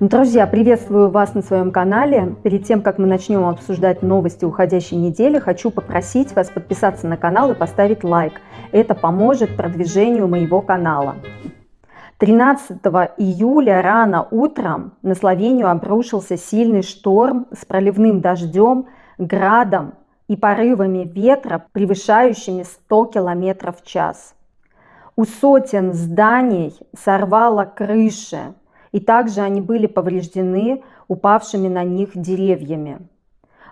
Друзья, приветствую вас на своем канале. Перед тем, как мы начнем обсуждать новости уходящей недели, хочу попросить вас подписаться на канал и поставить лайк. Это поможет продвижению моего канала. 13 июля рано утром на Словению обрушился сильный шторм с проливным дождем, градом и порывами ветра, превышающими 100 км в час. У сотен зданий сорвало крыши, и также они были повреждены упавшими на них деревьями.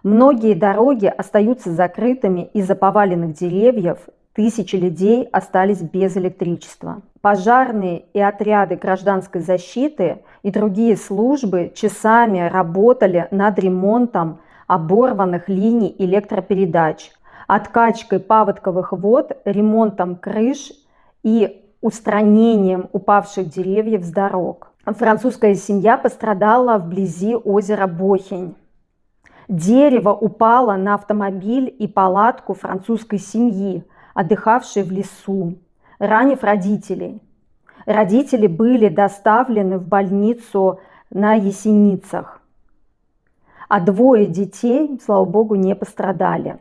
Многие дороги остаются закрытыми из-за поваленных деревьев, тысячи людей остались без электричества. Пожарные и отряды гражданской защиты и другие службы часами работали над ремонтом оборванных линий электропередач, откачкой паводковых вод, ремонтом крыш и устранением упавших деревьев с дорог. Французская семья пострадала вблизи озера Бохень. Дерево упало на автомобиль и палатку французской семьи, отдыхавшей в лесу, ранив родителей. Родители были доставлены в больницу на Есеницах, а двое детей, слава богу, не пострадали.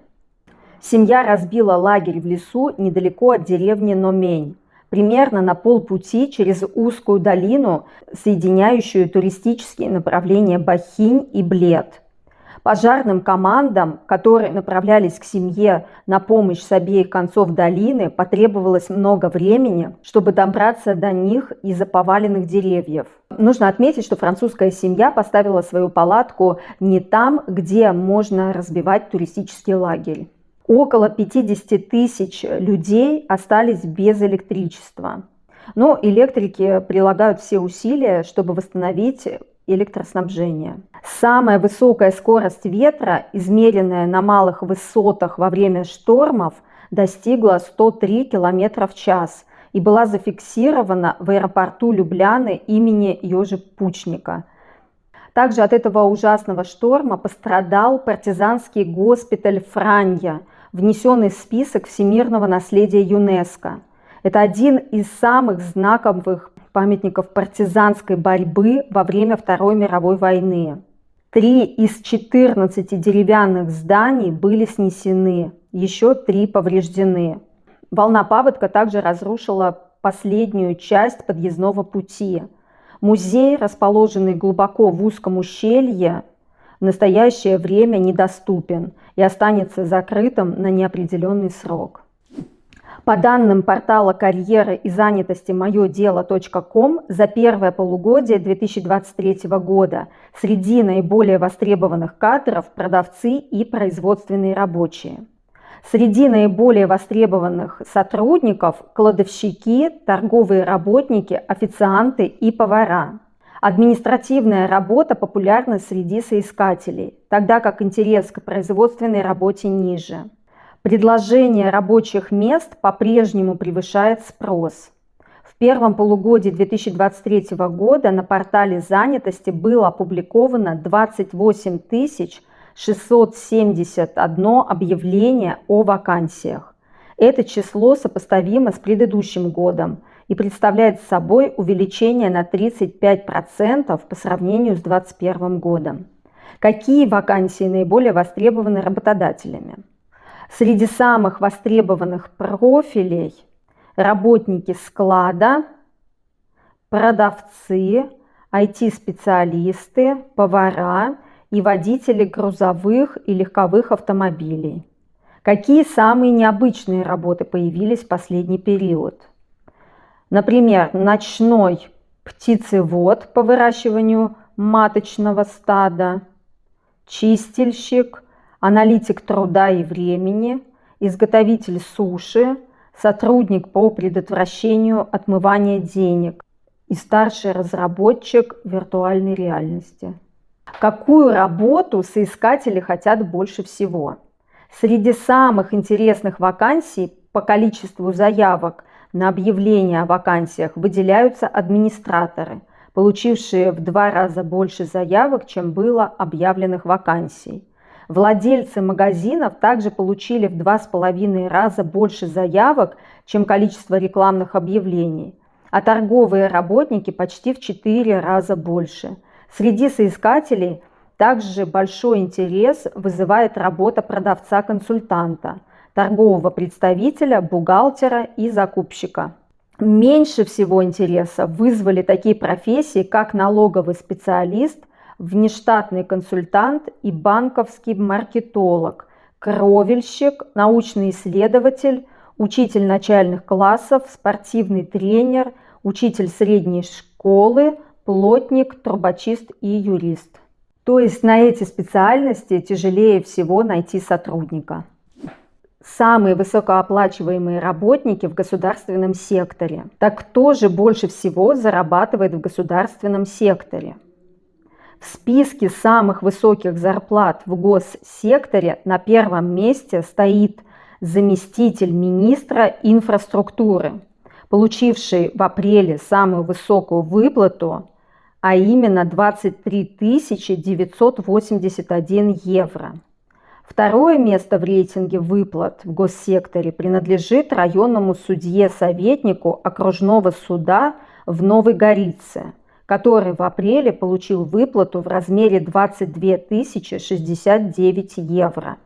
Семья разбила лагерь в лесу недалеко от деревни Номень, примерно на полпути через узкую долину, соединяющую туристические направления Бохинь и Блед. Пожарным командам, которые направлялись к семье на помощь с обеих концов долины, потребовалось много времени, чтобы добраться до них из-за поваленных деревьев. Нужно отметить, что французская семья поставила свою палатку не там, где можно разбивать туристический лагерь. Около 50 тысяч людей остались без электричества. Но электрики прилагают все усилия, чтобы восстановить электроснабжение. Самая высокая скорость ветра, измеренная на малых высотах во время штормов, достигла 103 км в час и была зафиксирована в аэропорту Любляны имени Йожи Пучника. Также от этого ужасного шторма пострадал партизанский госпиталь Франья, внесенный в список всемирного наследия ЮНЕСКО. Это один из самых знаковых памятников партизанской борьбы во время Второй мировой войны. 3 из 14 деревянных зданий были снесены, еще 3 повреждены. Волна паводка также разрушила последнюю часть подъездного пути. Музей, расположенный глубоко в узком ущелье, в настоящее время недоступен и останется закрытым на неопределенный срок. По данным портала карьеры и занятости moyodelо.com, за первое полугодие 2023 года среди наиболее востребованных кадров продавцы и производственные рабочие. Среди наиболее востребованных сотрудников – кладовщики, торговые работники, официанты и повара. Административная работа популярна среди соискателей, тогда как интерес к производственной работе ниже. Предложение рабочих мест по-прежнему превышает спрос. В первом полугодии 2023 года на портале занятости было опубликовано 28 671 объявление о вакансиях. Это число сопоставимо с предыдущим годом и представляет собой увеличение на 35% по сравнению с 2021 годом. Какие вакансии наиболее востребованы работодателями? Среди самых востребованных профилей – работники склада, продавцы, IT-специалисты, повара и водители грузовых и легковых автомобилей. Какие самые необычные работы появились в последний период? Например, ночной птицевод по выращиванию маточного стада, чистильщик, аналитик труда и времени, изготовитель суши, сотрудник по предотвращению отмывания денег и старший разработчик виртуальной реальности. Какую работу соискатели хотят больше всего? Среди самых интересных вакансий по количеству заявок на объявления о вакансиях выделяются администраторы, получившие в 2 раза больше заявок, чем было объявленных вакансий. Владельцы магазинов также получили в 2,5 раза больше заявок, чем количество рекламных объявлений, а торговые работники почти в 4 раза больше. Среди соискателей также большой интерес вызывает работа продавца-консультанта, торгового представителя, бухгалтера и закупщика. Меньше всего интереса вызвали такие профессии, как налоговый специалист, внештатный консультант и банковский маркетолог, кровельщик, научный исследователь, учитель начальных классов, спортивный тренер, учитель средней школы, плотник, трубочист и юрист. То есть на эти специальности тяжелее всего найти сотрудника. Самые высокооплачиваемые работники в государственном секторе. Так кто же больше всего зарабатывает в государственном секторе? В списке самых высоких зарплат в госсекторе на первом месте стоит заместитель министра инфраструктуры, получивший в апреле самую высокую выплату, а именно 23 981 евро. Второе место в рейтинге выплат в госсекторе принадлежит районному судье-советнику окружного суда в Новой Горице, который в апреле получил выплату в размере 22 069 евро.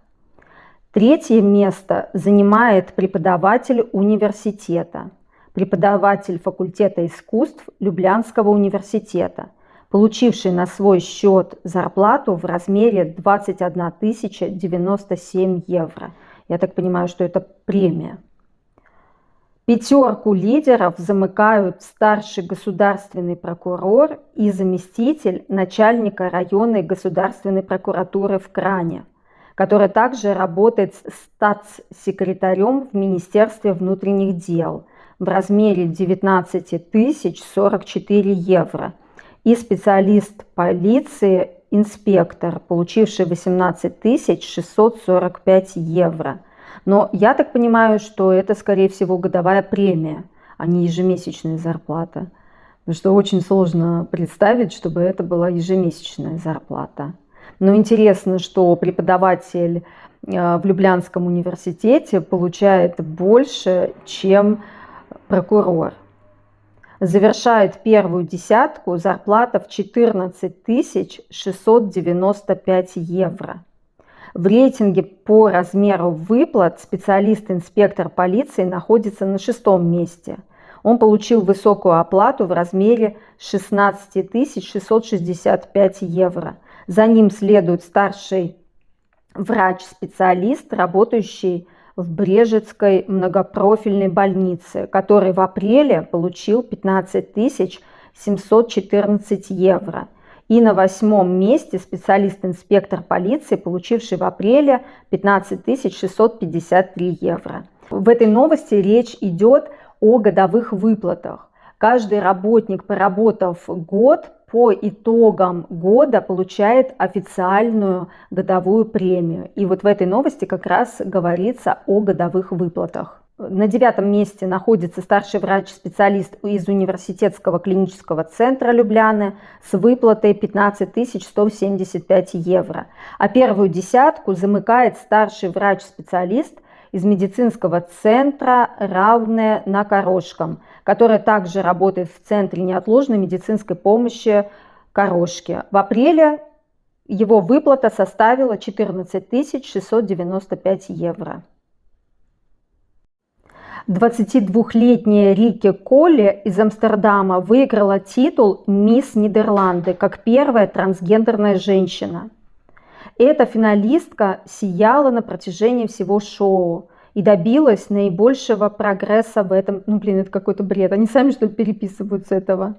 Третье место занимает преподаватель университета, преподаватель факультета искусств Люблянского университета, получивший на свой счет зарплату в размере 21 097 евро. Я так понимаю, что это премия. Пятерку лидеров замыкают старший государственный прокурор и заместитель начальника районной государственной прокуратуры в Кране, который также работает статс-секретарем в Министерстве внутренних дел в размере 19 044 евро, и специалист полиции, инспектор, получивший 18 645 евро. Но я так понимаю, что это, скорее всего, годовая премия, а не ежемесячная зарплата. Потому что очень сложно представить, чтобы это была ежемесячная зарплата. Но интересно, что преподаватель в Люблянском университете получает больше, чем прокурор. Завершает первую десятку зарплата в 14 695 евро. В рейтинге по размеру выплат специалист-инспектор полиции находится на 6-м месте. Он получил высокую оплату в размере 16 665 евро. За ним следует старший врач-специалист, работающий в Брежецкой многопрофильной больнице, который в апреле получил 15 714 евро. И на 8-м месте специалист-инспектор полиции, получивший в апреле 15 653 евро. В этой новости речь идет о годовых выплатах. Каждый работник, поработав год, по итогам года получает официальную годовую премию. И вот в этой новости как раз говорится о годовых выплатах. На 9-м месте находится старший врач-специалист из университетского клинического центра Любляны с выплатой 15 175 евро. А первую десятку замыкает старший врач-специалист из медицинского центра Равное на Корошком, который также работает в Центре неотложной медицинской помощи Корошки. В апреле его выплата составила 14 695 евро. 22-летняя Рике Колле из Амстердама выиграла титул «Мисс Нидерланды» как первая трансгендерная женщина. Эта финалистка сияла на протяжении всего шоу и добилась наибольшего прогресса в этом. Это какой-то бред. Они сами, что ли, переписывают с этого?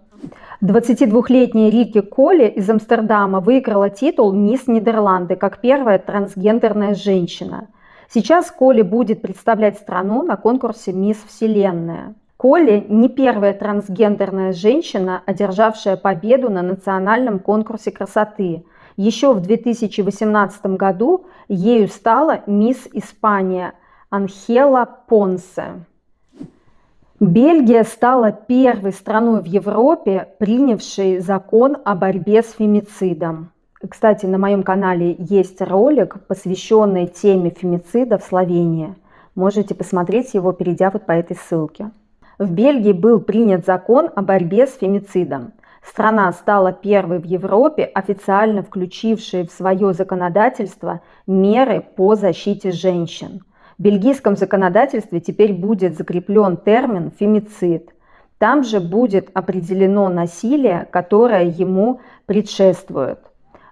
22-летняя Рике Колле из Амстердама выиграла титул «Мисс Нидерланды» как первая трансгендерная женщина. Сейчас Колле будет представлять страну на конкурсе «Мисс Вселенная». Колле не первая трансгендерная женщина, одержавшая победу на национальном конкурсе красоты. Еще в 2018 году ею стала мисс Испания Анхела Понсе. Бельгия стала первой страной в Европе, принявшей закон о борьбе с фемицидом. Кстати, на моем канале есть ролик, посвященный теме фемицида в Словении. Можете посмотреть его, перейдя вот по этой ссылке. В Бельгии был принят закон о борьбе с фемицидом. Страна стала первой в Европе, официально включившей в свое законодательство меры по защите женщин. В бельгийском законодательстве теперь будет закреплен термин «фемицид». Там же будет определено насилие, которое ему предшествует.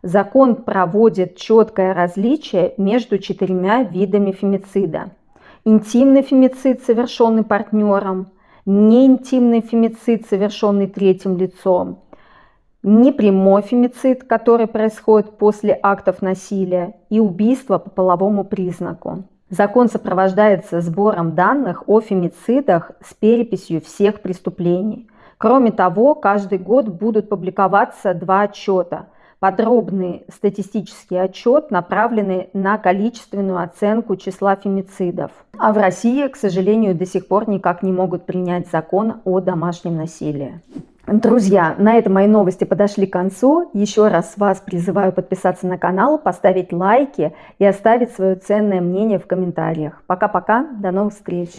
Закон проводит четкое различие между 4 видами фемицида. Интимный фемицид, совершенный партнером, неинтимный фемицид, совершенный третьим лицом, непрямой фемицид, который происходит после актов насилия, и убийство по половому признаку. Закон сопровождается сбором данных о фемицидах с переписью всех преступлений. Кроме того, каждый год будут публиковаться 2 отчета. Подробный статистический отчет, направленный на количественную оценку числа фемицидов. А в России, к сожалению, до сих пор никак не могут принять закон о домашнем насилии. Друзья, на этом мои новости подошли к концу. Еще раз вас призываю подписаться на канал, поставить лайки и оставить свое ценное мнение в комментариях. Пока-пока, до новых встреч!